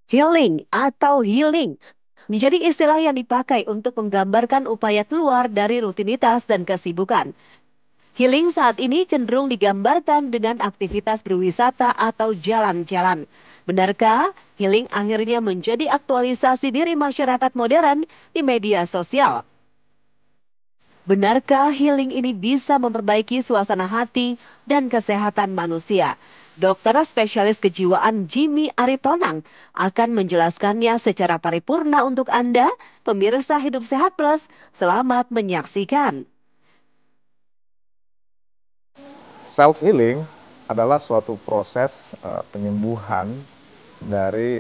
Healing atau healing menjadi istilah yang dipakai untuk menggambarkan upaya keluar dari rutinitas dan kesibukan. Healing saat ini cenderung digambarkan dengan aktivitas berwisata atau jalan-jalan. Benarkah healing akhirnya menjadi aktualisasi diri masyarakat modern di media sosial? Benarkah healing ini bisa memperbaiki suasana hati dan kesehatan manusia? Dokter spesialis kejiwaan Jimmy Aritonang akan menjelaskannya secara paripurna untuk Anda, pemirsa Hidup Sehat Plus. Selamat menyaksikan. Self healing adalah suatu proses penyembuhan dari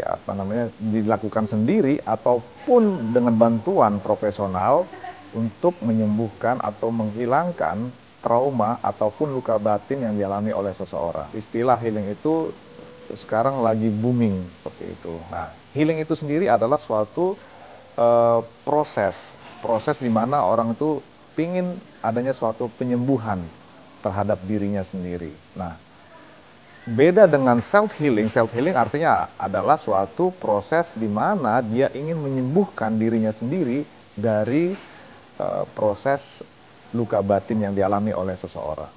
dilakukan sendiri ataupun dengan bantuan profesional untuk menyembuhkan atau menghilangkan trauma ataupun luka batin yang dialami oleh seseorang. Istilah healing itu sekarang lagi booming seperti itu. Nah, healing itu sendiri adalah suatu proses di mana orang itu pingin adanya suatu penyembuhan terhadap dirinya sendiri. Nah, beda dengan self healing artinya adalah suatu proses di mana dia ingin menyembuhkan dirinya sendiri dari proses luka batin yang dialami oleh seseorang.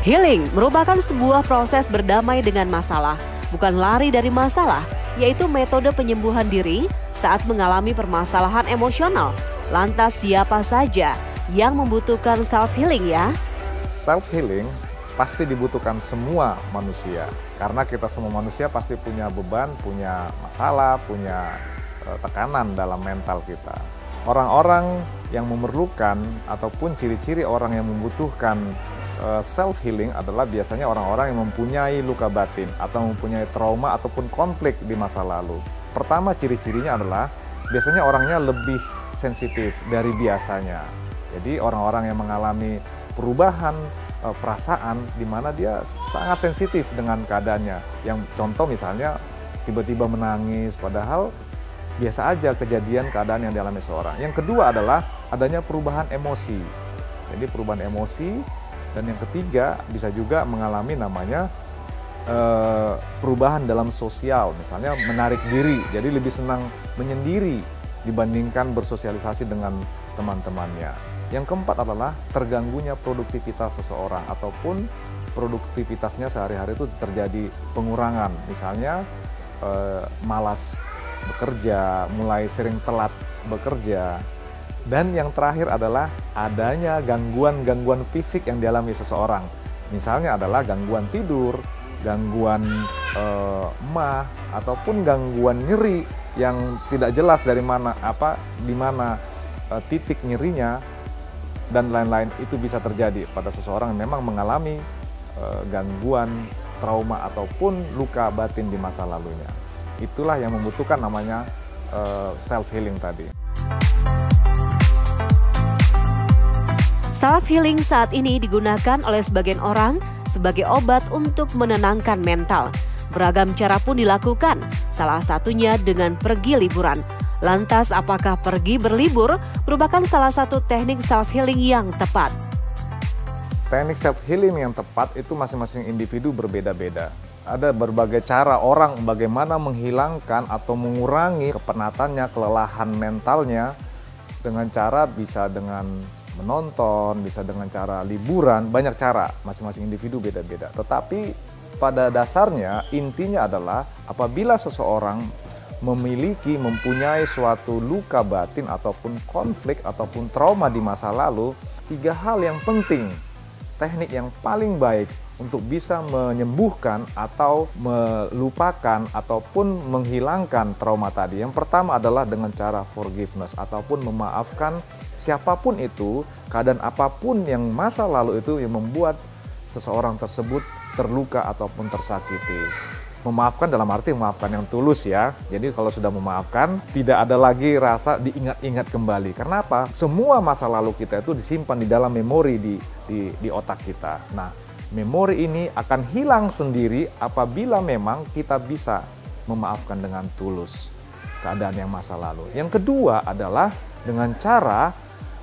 Healing merupakan sebuah proses berdamai dengan masalah, bukan lari dari masalah, yaitu metode penyembuhan diri saat mengalami permasalahan emosional. Lantas siapa saja yang membutuhkan self-healing ya? Self-healing pasti dibutuhkan semua manusia, karena kita semua manusia pasti punya beban, punya masalah, punya tekanan dalam mental kita. Orang-orang yang memerlukan ataupun ciri-ciri orang yang membutuhkan self-healing adalah biasanya orang-orang yang mempunyai luka batin atau mempunyai trauma ataupun konflik di masa lalu. Pertama, ciri-cirinya adalah biasanya orangnya lebih sensitif dari biasanya. Jadi orang-orang yang mengalami perubahan perasaan di mana dia sangat sensitif dengan keadaannya. Yang contoh misalnya tiba-tiba menangis padahal biasa aja kejadian keadaan yang dialami seorang. Yang kedua adalah adanya perubahan emosi. Jadi perubahan emosi. Dan yang ketiga bisa juga mengalami namanya perubahan dalam sosial, misalnya menarik diri, jadi lebih senang menyendiri dibandingkan bersosialisasi dengan teman-temannya. Yang keempat adalah terganggunya produktivitas seseorang ataupun produktivitasnya sehari-hari itu terjadi pengurangan, misalnya malas bekerja, mulai sering telat bekerja. Dan yang terakhir adalah adanya gangguan-gangguan fisik yang dialami seseorang. Misalnya adalah gangguan tidur, gangguan emah, ataupun gangguan nyeri yang tidak jelas dari mana di mana titik nyerinya dan lain-lain. Itu bisa terjadi pada seseorang yang memang mengalami gangguan trauma ataupun luka batin di masa lalunya. Itulah yang membutuhkan namanya self healing tadi. Self-healing saat ini digunakan oleh sebagian orang sebagai obat untuk menenangkan mental. Beragam cara pun dilakukan, salah satunya dengan pergi liburan. Lantas apakah pergi berlibur merupakan salah satu teknik self-healing yang tepat? Teknik self-healing yang tepat itu masing-masing individu berbeda-beda. Ada berbagai cara orang bagaimana menghilangkan atau mengurangi kepenatannya, kelelahan mentalnya dengan cara bisa dengan menonton, bisa dengan cara liburan, banyak cara, masing-masing individu beda-beda. Tetapi pada dasarnya intinya adalah apabila seseorang mempunyai suatu luka batin ataupun konflik ataupun trauma di masa lalu, tiga hal yang penting, teknik yang paling baik untuk bisa menyembuhkan atau melupakan ataupun menghilangkan trauma tadi. Yang pertama adalah dengan cara forgiveness ataupun memaafkan siapapun itu, keadaan apapun yang masa lalu itu yang membuat seseorang tersebut terluka ataupun tersakiti. Memaafkan dalam arti memaafkan yang tulus ya. Jadi kalau sudah memaafkan, tidak ada lagi rasa diingat-ingat kembali. Karena apa? Semua masa lalu kita itu disimpan di dalam memori di otak kita. Nah, memori ini akan hilang sendiri apabila memang kita bisa memaafkan dengan tulus keadaan yang masa lalu. Yang kedua adalah dengan cara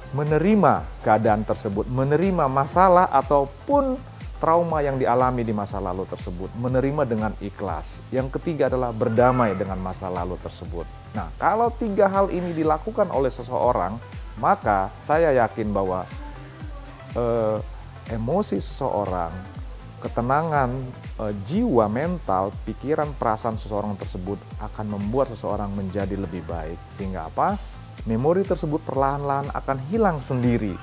menerima keadaan tersebut, menerima masalah ataupun trauma yang dialami di masa lalu tersebut, menerima dengan ikhlas. Yang ketiga adalah berdamai dengan masa lalu tersebut. Nah, kalau 3 hal ini dilakukan oleh seseorang, maka saya yakin bahwa emosi seseorang, ketenangan jiwa, mental, pikiran, perasaan seseorang tersebut akan membuat seseorang menjadi lebih baik. Sehingga apa? Memori tersebut perlahan-lahan akan hilang sendiri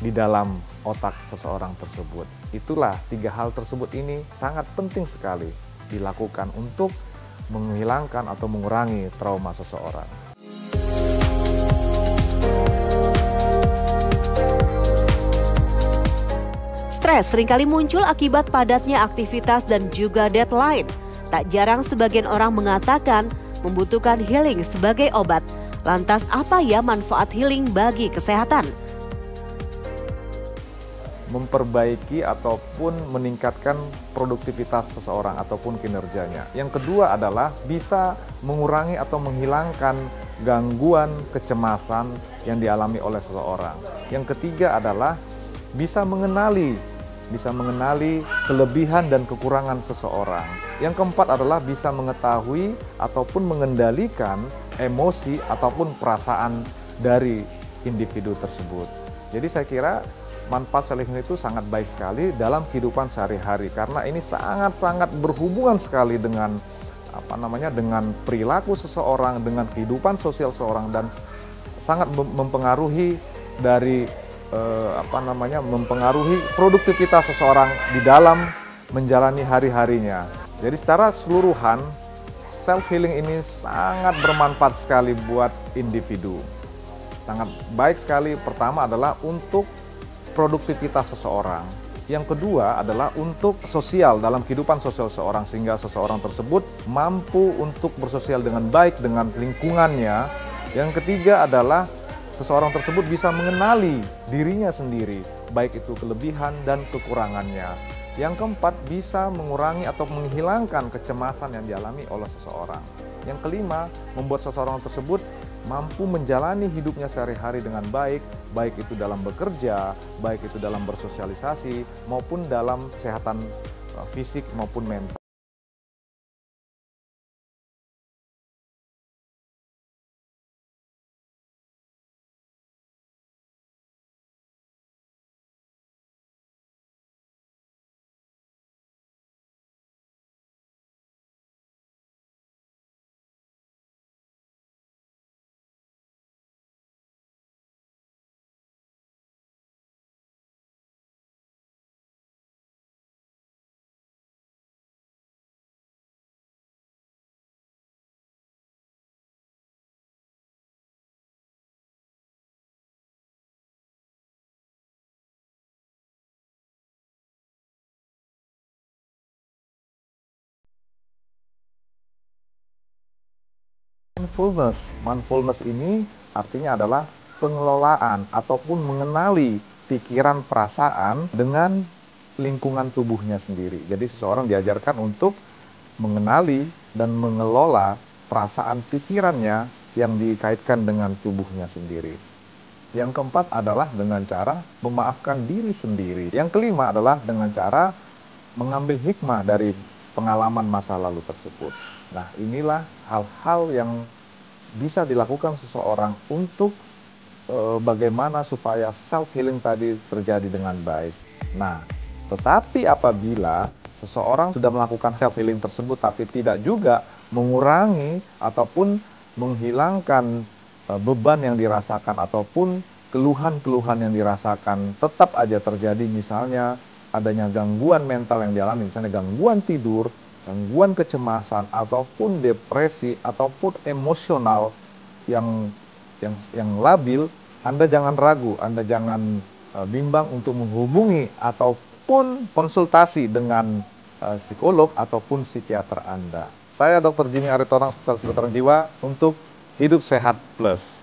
di dalam otak seseorang tersebut. Itulah 3 hal tersebut ini sangat penting sekali dilakukan untuk menghilangkan atau mengurangi trauma seseorang. Stres seringkali muncul akibat padatnya aktivitas dan juga deadline. Tak jarang sebagian orang mengatakan membutuhkan healing sebagai obat. Lantas apa ya manfaat healing bagi kesehatan? Memperbaiki ataupun meningkatkan produktivitas seseorang ataupun kinerjanya. Yang kedua adalah bisa mengurangi atau menghilangkan gangguan kecemasan yang dialami oleh seseorang. Yang ketiga adalah bisa mengenali kelebihan dan kekurangan seseorang. Yang keempat adalah bisa mengetahui ataupun mengendalikan emosi ataupun perasaan dari individu tersebut. Jadi saya kira manfaat self healing itu sangat baik sekali dalam kehidupan sehari-hari karena ini sangat-sangat berhubungan sekali dengan dengan perilaku seseorang, dengan kehidupan sosial seseorang dan sangat mempengaruhi dari mempengaruhi produktivitas seseorang di dalam menjalani hari-harinya. Jadi secara keseluruhan self healing ini sangat bermanfaat sekali buat individu. Sangat baik sekali. Pertama adalah untuk produktivitas seseorang. Yang kedua adalah untuk sosial, dalam kehidupan sosial seseorang, sehingga seseorang tersebut mampu untuk bersosial dengan baik dengan lingkungannya. Yang ketiga adalah seseorang tersebut bisa mengenali dirinya sendiri, baik itu kelebihan dan kekurangannya. Yang keempat, bisa mengurangi atau menghilangkan kecemasan yang dialami oleh seseorang. Yang kelima, membuat seseorang tersebut mampu menjalani hidupnya sehari-hari dengan baik, baik itu dalam bekerja, baik itu dalam bersosialisasi, maupun dalam kesehatan fisik maupun mental. Mindfulness ini artinya adalah pengelolaan ataupun mengenali pikiran perasaan dengan lingkungan tubuhnya sendiri. Jadi seseorang diajarkan untuk mengenali dan mengelola perasaan pikirannya yang dikaitkan dengan tubuhnya sendiri. Yang keempat adalah dengan cara memaafkan diri sendiri. Yang kelima adalah dengan cara mengambil hikmah dari pengalaman masa lalu tersebut. Nah, inilah hal-hal yang bisa dilakukan seseorang untuk bagaimana supaya self-healing tadi terjadi dengan baik. Nah, tetapi apabila seseorang sudah melakukan self-healing tersebut tapi tidak juga mengurangi ataupun menghilangkan beban yang dirasakan ataupun keluhan-keluhan yang dirasakan tetap aja terjadi, misalnya adanya gangguan mental yang dialami, misalnya gangguan tidur, gangguan kecemasan, ataupun depresi, ataupun emosional yang labil, Anda jangan ragu, Anda jangan bimbang untuk menghubungi ataupun konsultasi dengan psikolog ataupun psikiater Anda. Saya Dr. Jimmy Aritonang, spesialis kedokteran jiwa untuk Hidup Sehat Plus.